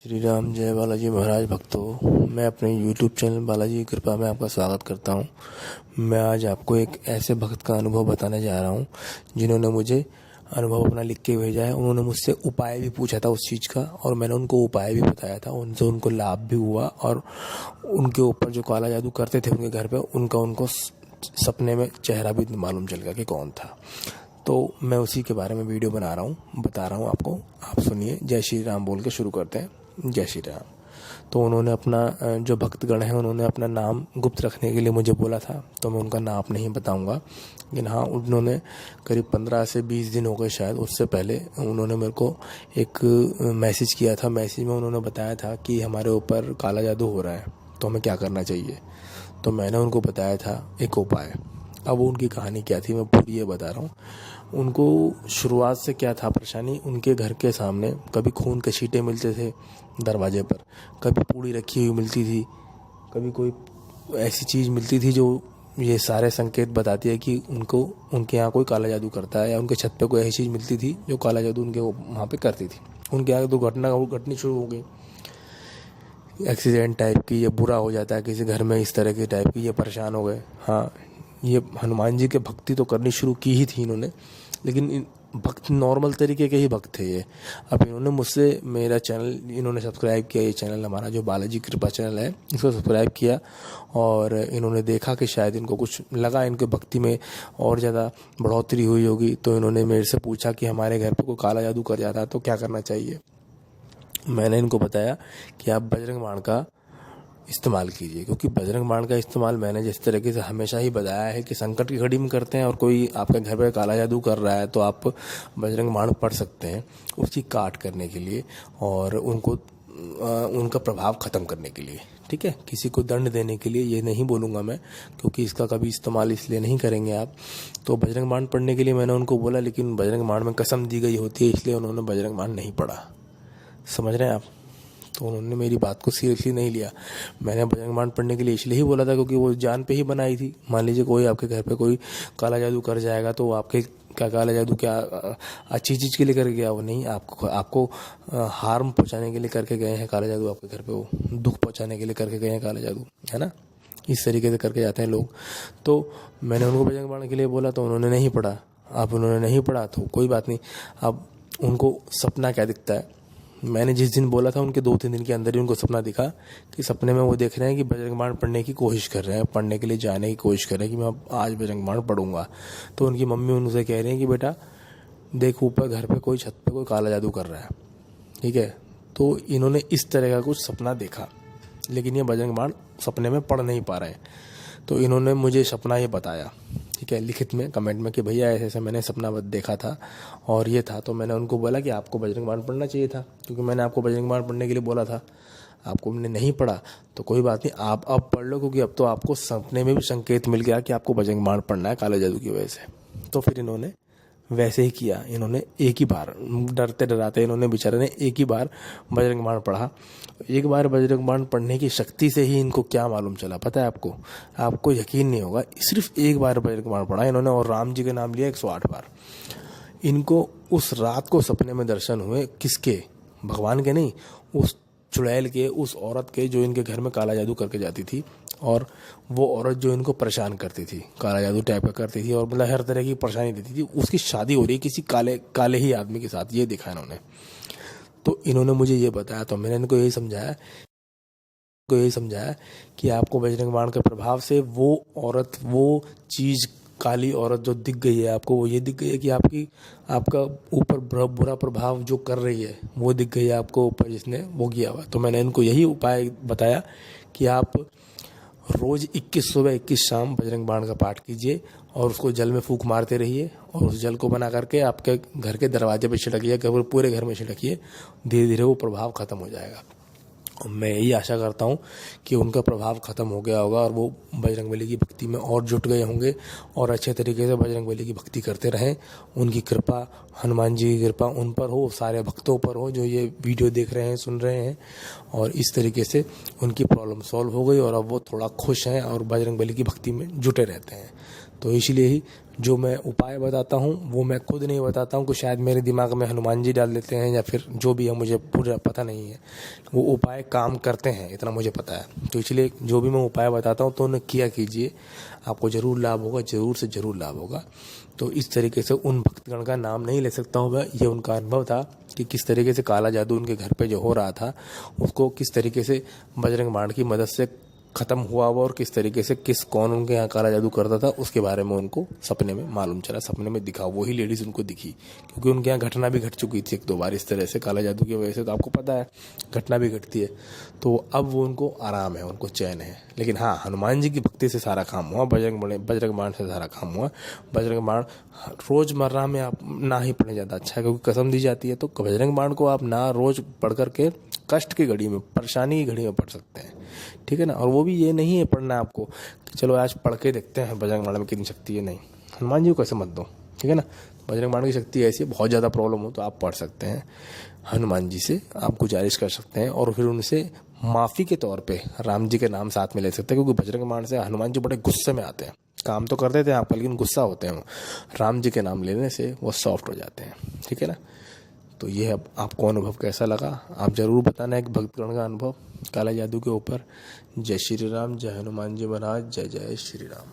श्री राम जय बालाजी महाराज भक्तों, मैं अपने YouTube चैनल बालाजी की कृपा में आपका स्वागत करता हूं। मैं आज आपको एक ऐसे भक्त का अनुभव बताने जा रहा हूं जिन्होंने मुझे अनुभव अपना लिख के भेजा है। उन्होंने मुझसे उपाय भी पूछा था उस चीज़ का, और मैंने उनको उपाय भी बताया था। उनसे उनको लाभ भी हुआ, और उनके ऊपर जो काला जादू करते थे उनके घर पे, उनको सपने में चेहरा भी मालूम चल गया कि कौन था। तो मैं उसी के बारे में वीडियो बना रहा हूँ, बता रहा हूँ आपको। आप सुनिए। जय श्री राम बोल के शुरू करते हैं। जय श्री राम। तो उन्होंने अपना जो भक्तगण है उन्होंने अपना नाम गुप्त रखने के लिए मुझे बोला था, तो मैं उनका नाम नहीं बताऊंगा। लेकिन हाँ, उन्होंने करीब 15 से 20 दिन हो गए शायद, उससे पहले उन्होंने मेरे को एक मैसेज किया था। मैसेज में उन्होंने बताया था कि हमारे ऊपर काला जादू हो रहा है, तो हमें क्या करना चाहिए। तो मैंने उनको बताया था एक उपाय। अब उनकी कहानी क्या थी मैं पूरी ये बता रहा हूँ। उनको शुरुआत से क्या था परेशानी, उनके घर के सामने कभी खून के छींटे मिलते थे दरवाजे पर, कभी पूड़ी रखी हुई मिलती थी, कभी कोई ऐसी चीज़ मिलती थी जो ये सारे संकेत बताती है कि उनके यहाँ कोई काला जादू करता है, या उनके छत पे कोई ऐसी चीज़ मिलती थी जो काला जादू उनके वहाँ पे करती थी। उनके यहाँ दुर्घटना घटनी शुरू हो गई, एक्सीडेंट टाइप की, ये बुरा हो जाता है किसी घर में, इस तरह की टाइप की, ये परेशान हो गए। हाँ, ये हनुमान जी के भक्ति तो करनी शुरू की ही थी इन्होंने, लेकिन भक्त नॉर्मल तरीके के ही भक्त थे ये। अब इन्होंने मुझसे मेरा चैनल इन्होंने सब्सक्राइब किया। ये चैनल हमारा जो बालाजी कृपा चैनल है, इसको सब्सक्राइब किया, और इन्होंने देखा कि शायद इनको कुछ लगा, इनके भक्ति में और ज़्यादा बढ़ोतरी हुई होगी। तो इन्होंने मेरे से पूछा कि हमारे घर पर कोई काला जादू कर जाता है तो क्या करना चाहिए। मैंने इनको बताया कि आप बजरंग बाण का इस्तेमाल कीजिए, क्योंकि बजरंग बाण का इस्तेमाल मैंने जिस तरीके से हमेशा ही बताया है कि संकट की घड़ी में करते हैं, और कोई आपके घर पे काला जादू कर रहा है तो आप बजरंग बाण पढ़ सकते हैं उसकी काट करने के लिए, और उनका प्रभाव ख़त्म करने के लिए। ठीक है, किसी को दंड देने के लिए ये नहीं बोलूँगा मैं, क्योंकि इसका कभी इस्तेमाल इसलिए नहीं करेंगे आप। तो बजरंग बाण पढ़ने के लिए मैंने उनको बोला, लेकिन बजरंग बाण में कसम दी गई होती है, इसलिए उन्होंने बजरंग बाण नहीं पढ़ा। समझ रहे हैं आप। तो उन्होंने मेरी बात को सीरियसली नहीं लिया। मैंने बजरंग बाण पढ़ने के लिए इसलिए ही बोला था क्योंकि वो जान पे ही बनाई थी। मान लीजिए कोई आपके घर पे कोई काला जादू कर जाएगा, तो आपके क्या काला जादू क्या अच्छी चीज़ के लिए कर गया? वो नहीं, आपको हार्म पहुंचाने के लिए करके गए हैं काला जादू आपके घर पे, वो दुख पहुंचाने के लिए करके गए हैं काला जादू, है ना। इस तरीके से करके जाते हैं लोग। तो मैंने उनको बजरंग बाण के लिए बोला, तो उन्होंने नहीं पढ़ा। अब उन्होंने नहीं पढ़ा तो कोई बात नहीं। अब उनको सपना क्या दिखता है, मैंने जिस दिन बोला था उनके 2-3 दिन के अंदर ही उनको सपना दिखा कि सपने में वो देख रहे हैं कि बजरंग बाण पढ़ने की कोशिश कर रहे हैं, पढ़ने के लिए जाने की कोशिश कर रहे हैं कि मैं आज बजरंग बाण पढ़ूंगा। तो उनकी मम्मी उनसे कह रही हैं कि बेटा देख, ऊपर घर पे कोई छत पे कोई काला जादू कर रहा है। ठीक है, तो इन्होंने इस तरह का कुछ सपना देखा, लेकिन ये बजरंग बाण सपने में पढ़ नहीं पा रहे हैं। तो इन्होंने मुझे सपना ये बताया, ठीक है, लिखित में कमेंट में कि भैया ऐसे ऐसे मैंने सपना देखा था और ये था। तो मैंने उनको बोला कि आपको बजरंग बाण पढ़ना चाहिए था, क्योंकि मैंने आपको बजरंग बाण पढ़ने के लिए बोला था, आपको मैंने नहीं पढ़ा। तो कोई बात नहीं, आप अब पढ़ लो, क्योंकि अब तो आपको सपने में भी संकेत मिल गया कि आपको बजरंग बाण पढ़ना है काले जादू की वजह से। तो फिर इन्होंने वैसे ही किया। इन्होंने एक ही बार, डरते डराते इन्होंने बेचारे ने एक ही बार बजरंग बाण पढ़ा। एक बार बजरंग बाण पढ़ने की शक्ति से ही इनको क्या मालूम चला पता है आपको? आपको यकीन नहीं होगा, सिर्फ एक बार बजरंग बाण पढ़ा इन्होंने, और राम जी का नाम लिया 108 बार। इनको उस रात को सपने में दर्शन हुए, किसके? भगवान के नहीं, उस चुड़ैल के, उस औरत के जो इनके घर में काला जादू करके जाती थी, और वो औरत जो इनको परेशान करती थी, काला जादू टाइप का करती थी, और मतलब हर तरह की परेशानी देती थी, उसकी शादी हो रही है किसी काले ही आदमी के साथ, ये दिखा इन्होंने। तो इन्होंने मुझे ये बताया, तो मैंने इनको यही समझाया कि आपको बजरंग बाण के प्रभाव से वो औरत, वो चीज़, काली औरत जो दिख गई है आपको, वो ये दिख गई है कि आपका ऊपर बुरा प्रभाव जो कर रही है वो दिख गई है आपको ऊपर, जिसने वो किया हुआ। तो मैंने इनको यही उपाय बताया कि आप रोज़ 21 सुबह 21 शाम बजरंग बाण का पाठ कीजिए, और उसको जल में फूंक मारते रहिए, और उस जल को बना करके आपके घर के दरवाजे पर छिड़किए, पूरे घर में छिड़किए। धीरे धीरे वो प्रभाव ख़त्म हो जाएगा। और मैं यही आशा करता हूँ कि उनका प्रभाव ख़त्म हो गया होगा, और वो बजरंगबली की भक्ति में और जुट गए होंगे, और अच्छे तरीके से बजरंगबली की भक्ति करते रहें। उनकी कृपा, हनुमान जी की कृपा उन पर हो, सारे भक्तों पर हो जो ये वीडियो देख रहे हैं, सुन रहे हैं। और इस तरीके से उनकी प्रॉब्लम सॉल्व हो गई, और अब वो थोड़ा खुश हैं और बजरंगबली की भक्ति में जुटे रहते हैं। तो इसलिए ही जो मैं उपाय बताता हूँ वो मैं खुद नहीं बताता हूँ कि शायद मेरे दिमाग में हनुमान जी डाल देते हैं या फिर जो भी है, मुझे पूरा पता नहीं है। वो उपाय काम करते हैं इतना मुझे पता है। तो इसलिए जो भी मैं उपाय बताता हूँ तो उन्हें किया कीजिए, आपको ज़रूर लाभ होगा, ज़रूर से ज़रूर लाभ होगा। तो इस तरीके से उन भक्तगण का नाम नहीं ले सकता हूँ मैं, ये उनका अनुभव था कि किस तरीके से काला जादू उनके घर पे जो हो रहा था उसको किस तरीके से बजरंग बाण की मदद से ख़त्म हुआ वो, और किस तरीके से कौन उनके यहाँ काला जादू करता था उसके बारे में उनको सपने में मालूम चला, सपने में दिखा, वही लेडीज़ उनको दिखी। क्योंकि उनके यहाँ घटना भी घट चुकी थी 1-2 बार इस तरह से काला जादू की वजह से, तो आपको पता है घटना भी घटती है। तो अब वो उनको आराम है, उनको चैन है। लेकिन हाँ, हनुमान जी की भक्ति से सारा काम हुआ, बजरंग बाण से सारा काम हुआ। बजरंग बाण रोज़मर्रा में आप ना ही पढ़े ज़्यादा अच्छा है, क्योंकि कसम दी जाती है। तो बजरंग बाण को आप ना रोज़ पढ़ करके कष्ट की घड़ी में, परेशानी की घड़ी में पढ़ सकते हैं, ठीक है ना। और वो भी ये नहीं है पढ़ना आपको कि चलो आज पढ़ के देखते हैं बजरंग बाण में कितनी शक्ति है, नहीं। हनुमान जी को कैसे मत दो, ठीक है ना। बजरंग बाण की शक्ति ऐसी है, बहुत ज़्यादा प्रॉब्लम हो तो आप पढ़ सकते हैं, हनुमान जी से आप गुजारिश कर सकते हैं, और फिर उनसे माफ़ी के तौर पे राम जी के नाम साथ में ले सकते हैं। क्योंकि बजरंग बाण से हनुमान जी बड़े गुस्से में आते हैं, काम तो कर देते हैं आपका लेकिन गुस्सा होते हैं वो। राम जी के नाम लेने से वो सॉफ्ट हो जाते हैं, ठीक है ना। तो ये अब आपको अनुभव कैसा लगा आप ज़रूर बताना, एक भक्तगण का अनुभव काला जादू के ऊपर। जय श्री राम, जय हनुमान जी महाराज, जय जय श्री राम।